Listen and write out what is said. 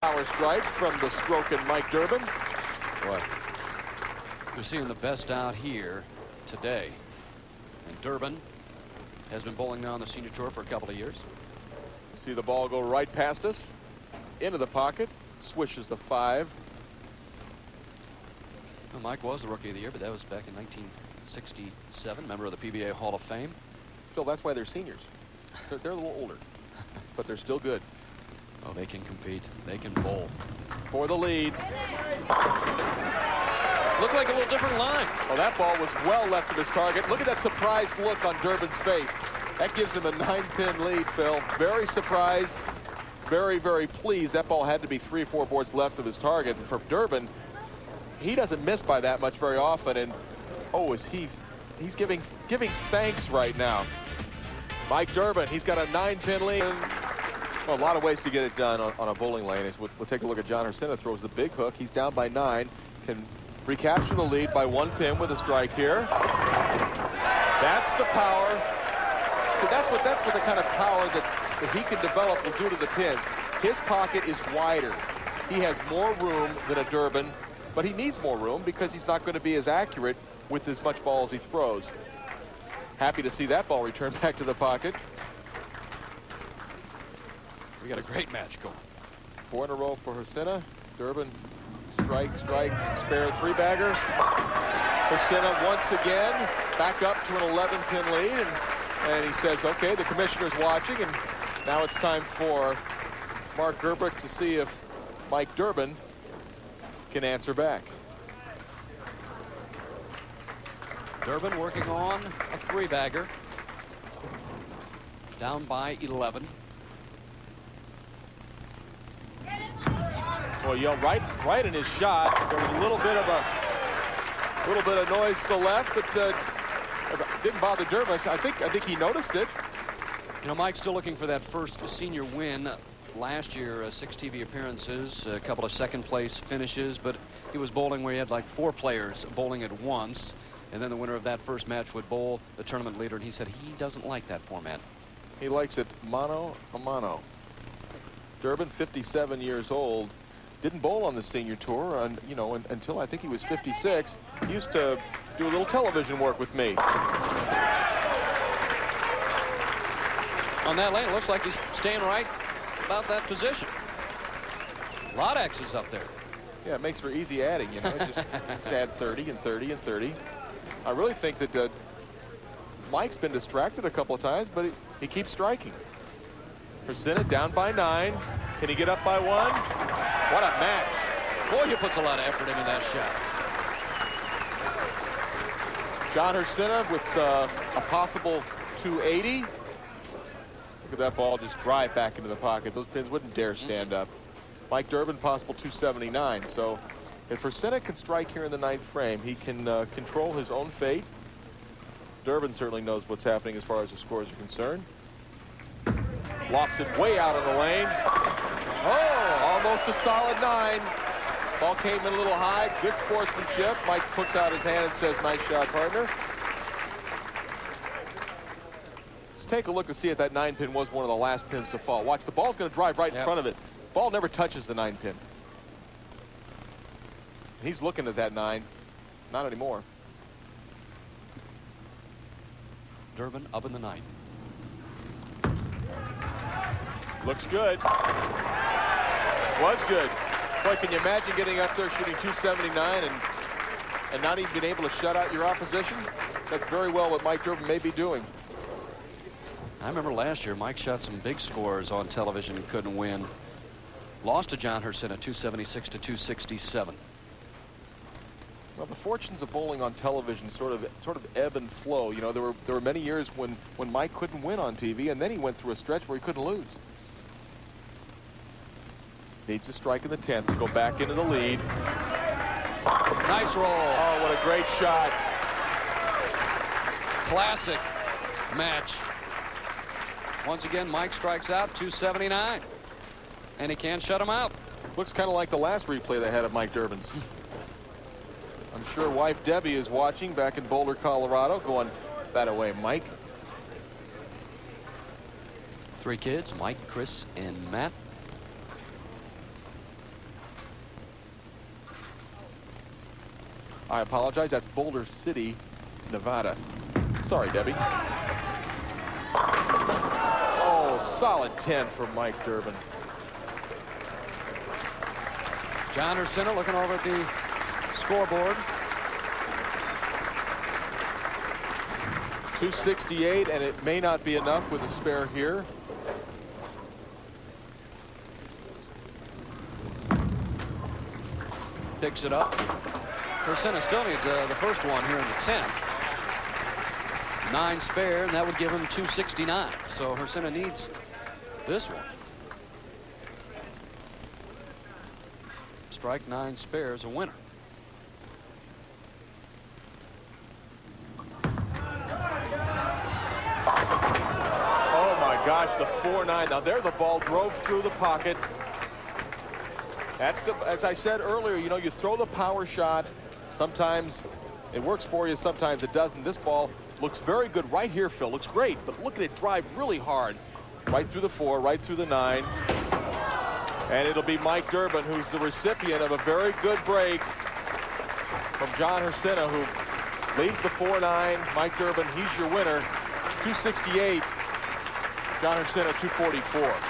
Power strike from the stroking Mike Durbin. Boy, we're seeing the best out here today. And Durbin has been bowling now on the senior tour for a couple of years. See the ball go right past us, into the pocket, swishes the 5. Well, Mike was the Rookie of the Year, but that was back in 1967, member of the PBA Hall of Fame. Phil, that's why they're seniors. They're a little older, but they're still good. Oh, they can compete. They can bowl. For the lead. Looked like a little different line. Well, that ball was well left of his target. Look at that surprised look on Durbin's face. That gives him a 9-pin lead, Phil. Very surprised, very, very pleased. That ball had to be 3 or 4 boards left of his target. And for Durbin, he doesn't miss by that much very often. And oh, he's giving thanks right now. Mike Durbin, he's got a 9-pin lead. Well, a lot of ways to get it done on a bowling lane. We'll take a look at John-Hriscina. Throws the big hook. He's down by 9. Can recapture the lead by 1 pin with a strike here. That's the power. So that's what the kind of power that he can develop will do to the pins. His pocket is wider. He has more room than a Durbin, but he needs more room because he's not going to be as accurate with as much ball as he throws. Happy to see that ball return back to the pocket. We got a great match going. 4 in a row for Hriscina. Durbin, strike, spare 3-bagger. Hriscina once again back up to an 11-pin lead, and he says, okay, the commissioner's watching, and now it's time for Mark Gerbrich to see if Mike Durbin can answer back. Durbin working on a 3-bagger. Down by 11. Well, right in his shot. There was a little bit of noise to the left, but didn't bother Durbin. I think he noticed it. You know, Mike's still looking for that first senior win. Last year, 6 TV appearances, a couple of second-place finishes, but he was bowling where he had like 4 players bowling at once, and then the winner of that first match would bowl the tournament leader, and he said he doesn't like that format. He likes it mano a mano. Durbin, 57 years old. Didn't bowl on the senior tour, until I think he was 56. He used to do a little television work with me. On that lane, it looks like he's staying right about that position. A lot of X's up there. Yeah, it makes for easy adding, just add 30 and 30 and 30. I really think that Mike's been distracted a couple of times, but he keeps striking. Hriscina down by 9. Can he get up by 1? What a match. Boy, he puts a lot of effort into that shot. John-Hriscina with a possible 280. Look at that ball just drive back into the pocket. Those pins wouldn't dare stand up. Mike Durbin, possible 279. So if Hriscina can strike here in the 9th frame, he can control his own fate. Durbin certainly knows what's happening as far as the scores are concerned. Lofts it way out of the lane. Oh, almost a solid 9. Ball came in a little high. Good sportsmanship. Mike puts out his hand and says, nice shot, partner. Let's take a look and see if that 9-pin was one of the last pins to fall. Watch, the ball's going to drive right in front of it. Ball never touches the 9-pin. He's looking at that 9. Not anymore. Durbin up in the 9th. Looks good. Was good. Boy, can you imagine getting up there shooting 279 and not even being able to shut out your opposition? That's very well what Mike Durbin may be doing. I remember last year Mike shot some big scores on television and couldn't win. Lost to John-Hriscina 276 to 267. Well, the fortunes of bowling on television sort of ebb and flow. You know, there were many years when Mike couldn't win on TV, and then he went through a stretch where he couldn't lose. Needs a strike in the 10th to go back into the lead. Nice roll. Oh, what a great shot. Classic match. Once again, Mike strikes out 279, and he can't shut him out. Looks kind of like the last replay they had of Mike Durbin's. I'm sure wife Debbie is watching back in Boulder, Colorado, going, that away, Mike. 3 kids, Mike, Chris, and Matt. I apologize. That's Boulder City, Nevada. Sorry, Debbie. Oh, solid 10 for Mike Durbin. John-Hriscina looking over at the scoreboard. 268, and it may not be enough with a spare here. Picks it up. Hriscina still needs the first one here in the 10th. 9 spare, and that would give him 269. So Hriscina needs this one. Strike 9 spares, a winner. Oh my gosh, the 4-9. Now there the ball drove through the pocket. That's the, as I said earlier, you know, you throw the power shot. Sometimes it works for you, sometimes it doesn't. This ball looks very good right here, Phil. Looks great, but look at it drive really hard. Right through the 4, right through the 9. And it'll be Mike Durbin, who's the recipient of a very good break from John-Hriscina, who leads the 4-9. Mike Durbin, he's your winner. 268. John-Hriscina, 244.